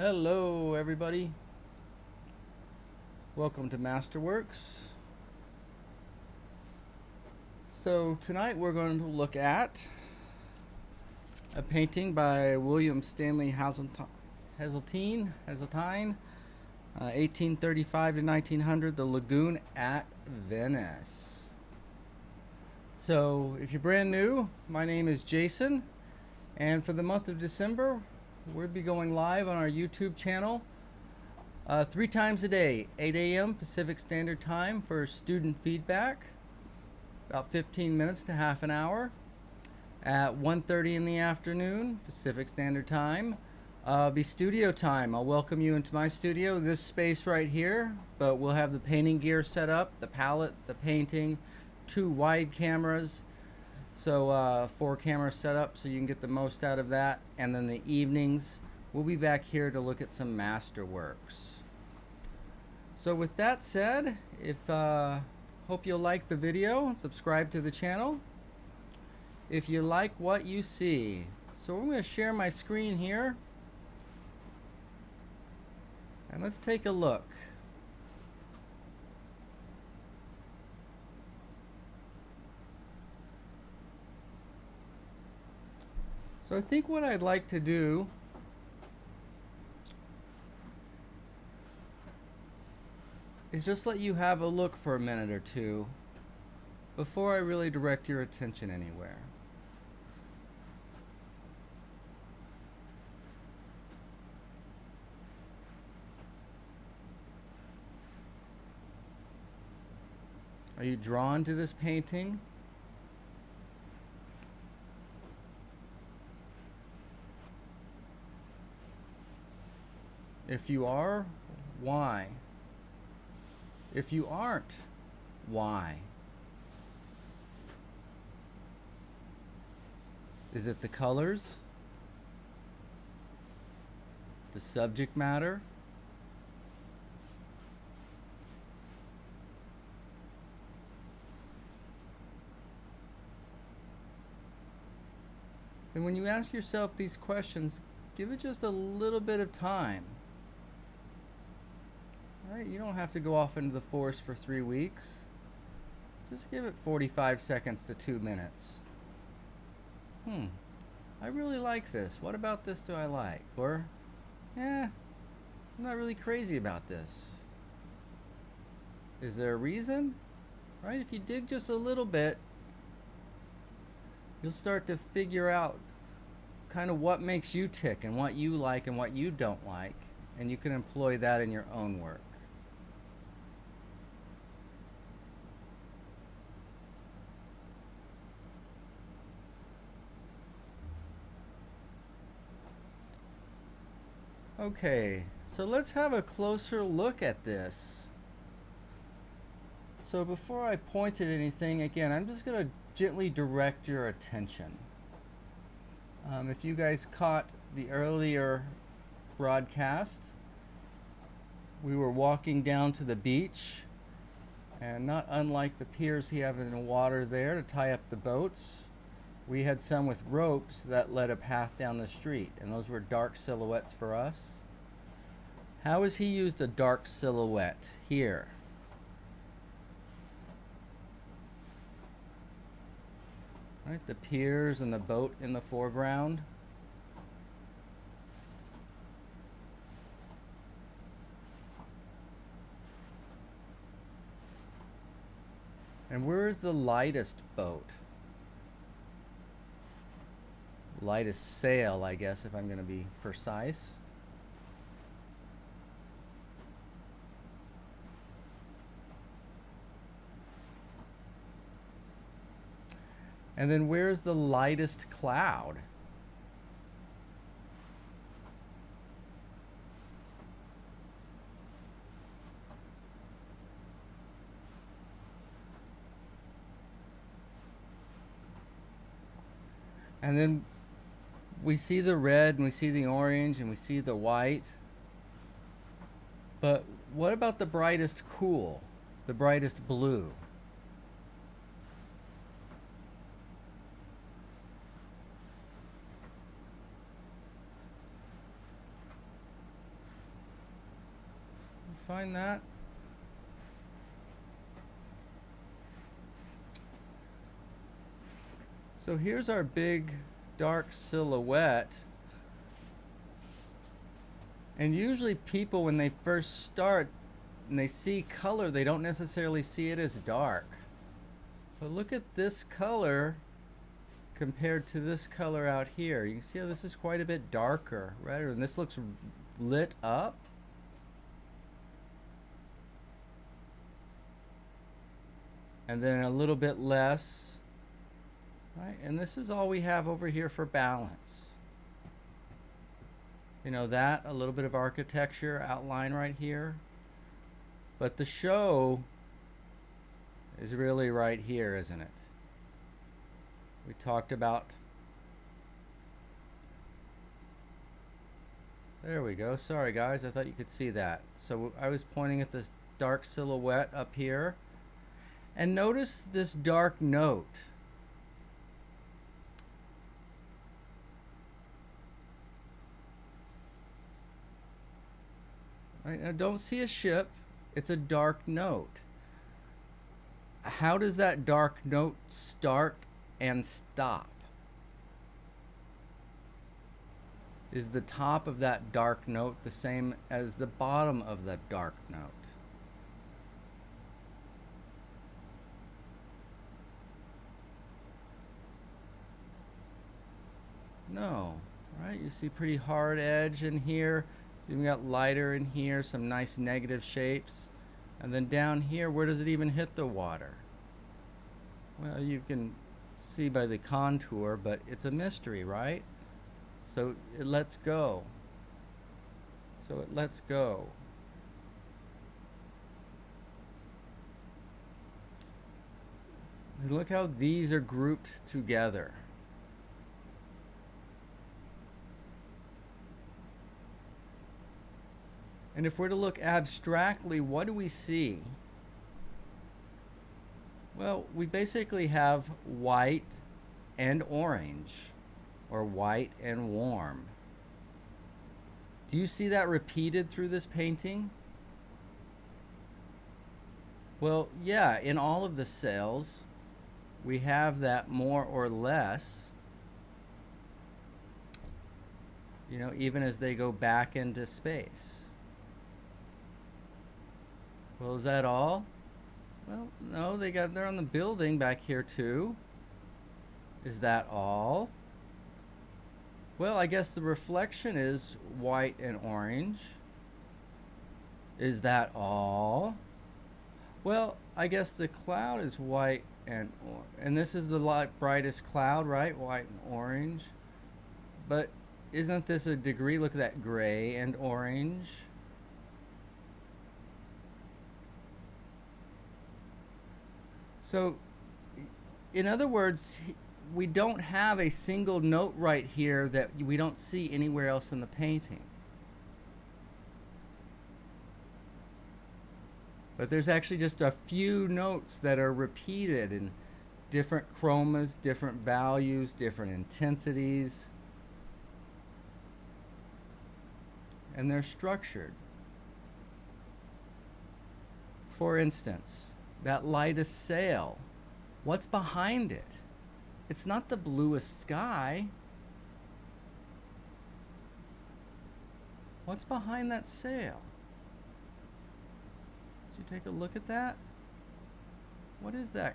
Hello everybody, welcome to Masterworks. So tonight we're going to look at a painting by William Stanley Haseltine, 1835 to 1900, the Lagoon at Venice. So if you're brand new, my name is Jason, and for the month of December we'll be going live on our YouTube channel 3 times a day, 8 a.m. Pacific Standard Time for student feedback, about 15 minutes to half an hour. At 1:30 in the afternoon Pacific Standard Time, be studio time. I'll welcome you into my studio, this space right here, but we'll have the painting gear set up, the palette, the painting, 2 wide cameras. So 4 cameras set up so you can get the most out of that. And then the evenings, we'll be back here to look at some Masterworks. So with that said, hope you'll like the video and subscribe to the channel if you like what you see. So I'm going to share my screen here, and let's take a look. So I think what I'd like to do is just let you have a look for a minute or two before I really direct your attention anywhere. Are you drawn to this painting? If you are, why? If you aren't, why? Is it the colors? The subject matter? And when you ask yourself these questions, give it just a little bit of time. Right, you don't have to go off into the forest for 3 weeks. Just give it 45 seconds to 2 minutes. I really like this. What about this do I like? Or, I'm not really crazy about this. Is there a reason? Right, if you dig just a little bit, you'll start to figure out kind of what makes you tick and what you like and what you don't like, and you can employ that in your own work. Okay, so let's have a closer look at this. So before I point at anything, again, I'm just going to gently direct your attention. If you guys caught the earlier broadcast, we were walking down to the beach, and not unlike the piers we have in the water there to tie up the boats, we had some with ropes that led a path down the street, and those were dark silhouettes for us. How has he used a dark silhouette here? Right, the piers and the boat in the foreground. And where is the lightest boat? Lightest sail, I guess, if I'm going to be precise. And then where's the lightest cloud? And then we see the red and we see the orange and we see the white. But what about the brightest cool, the brightest blue? find that? So here's our big dark silhouette. And usually people, when they first start and they see color, they don't necessarily see it as dark. But look at this color compared to this color out here. You can see how this is quite a bit darker, right? And this looks lit up. And then a little bit less, right? And this is all we have over here for balance. You know, that, a little bit of architecture outline right here. But the show is really right here, isn't it? We talked about, there we go. Sorry guys, I thought you could see that. So I was pointing at this dark silhouette up here. And notice this dark note. Right, now don't see a ship, it's a dark note. How does that dark note start and stop? Is the top of that dark note the same as the bottom of the dark note? No, right? You see pretty hard edge in here. See, we got lighter in here, some nice negative shapes. And then down here, where does it even hit the water? Well, you can see by the contour, but it's a mystery, right? So it lets go. So it lets go. And look how these are grouped together. And if we're to look abstractly, what do we see? Well, we basically have white and orange, or white and warm. Do you see that repeated through this painting? Well, yeah, in all of the cells, we have that more or less, you know, even as they go back into space. Well, is that all? Well, no, they're on the building back here too. Is that all? Well, I guess the reflection is white and orange. Is that all? Well, I guess the cloud is white and orange. And this is the brightest cloud, right? White and orange. But isn't this a degree? Look at that gray and orange. So, in other words, we don't have a single note right here that we don't see anywhere else in the painting. But there's actually just a few notes that are repeated in different chromas, different values, different intensities. And they're structured. For instance, that lightest sail, what's behind it? It's not the bluest sky. What's behind that sail? Did you take a look at that? What is that?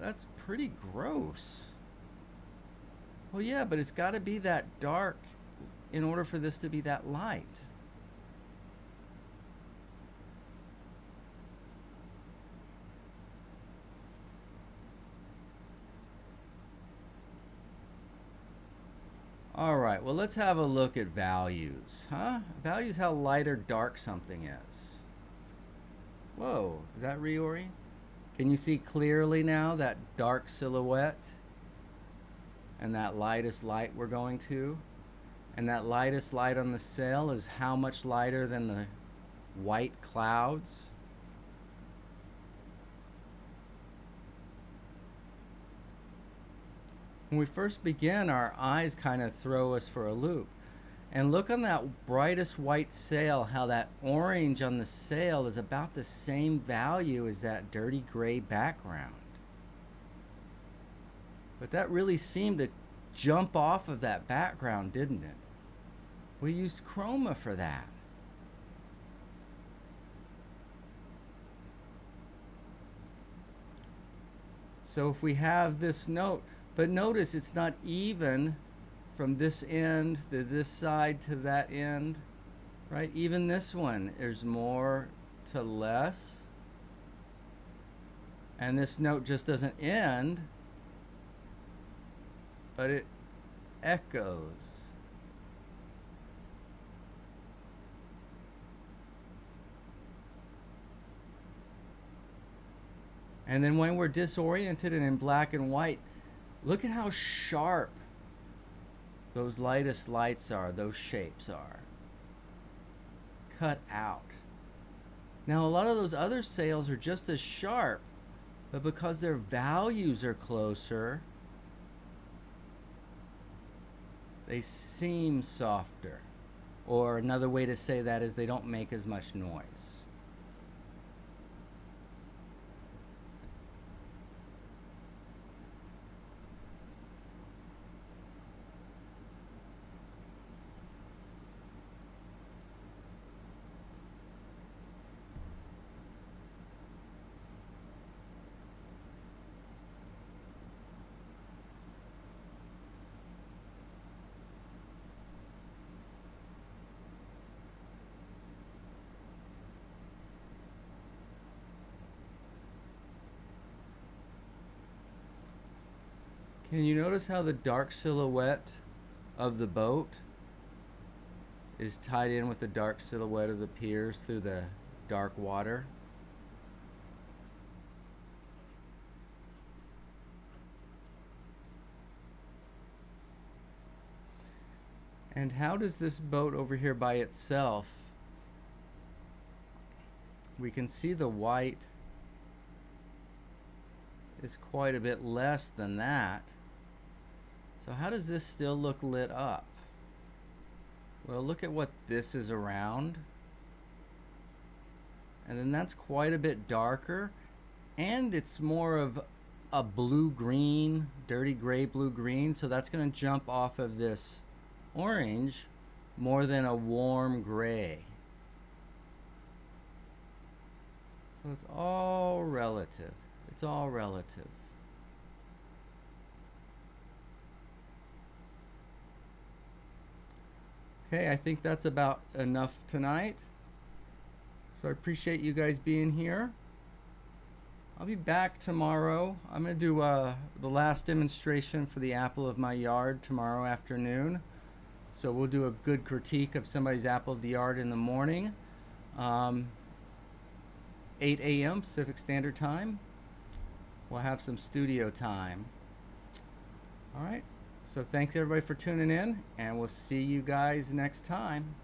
That's pretty gross. Well, yeah, but it's got to be that dark in order for this to be that light. All right, well, let's have a look at values, huh? Values how light or dark something is. Whoa, is that reorient? Can you see clearly now that dark silhouette and that lightest light we're going to? And that lightest light on the sail is how much lighter than the white clouds? When we first begin, our eyes kind of throw us for a loop. And look on that brightest white sail, how that orange on the sail is about the same value as that dirty gray background. But that really seemed to jump off of that background, didn't it? We used chroma for that. So if we have this note, but notice it's not even from this end to this side to that end, right? Even this one, there's more to less. And this note just doesn't end, but it echoes. And then when we're disoriented and in black and white, look at how sharp those lightest lights are, those shapes are. Cut out. Now a lot of those other sails are just as sharp, but because their values are closer, they seem softer. Or another way to say that is they don't make as much noise. Can you notice how the dark silhouette of the boat is tied in with the dark silhouette of the piers through the dark water? And how does this boat over here by itself, we can see the white is quite a bit less than that. So how does this still look lit up? Well, look at what this is around. And then that's quite a bit darker. And it's more of a blue-green, dirty gray blue-green. So that's going to jump off of this orange more than a warm gray. So it's all relative. It's all relative. Okay, I think that's about enough tonight. So I appreciate you guys being here. I'll be back tomorrow. I'm going to do the last demonstration for the apple of my yard tomorrow afternoon. So we'll do a good critique of somebody's apple of the yard in the morning. 8 a.m. Pacific Standard Time. We'll have some studio time. All right. So thanks everybody for tuning in, and we'll see you guys next time.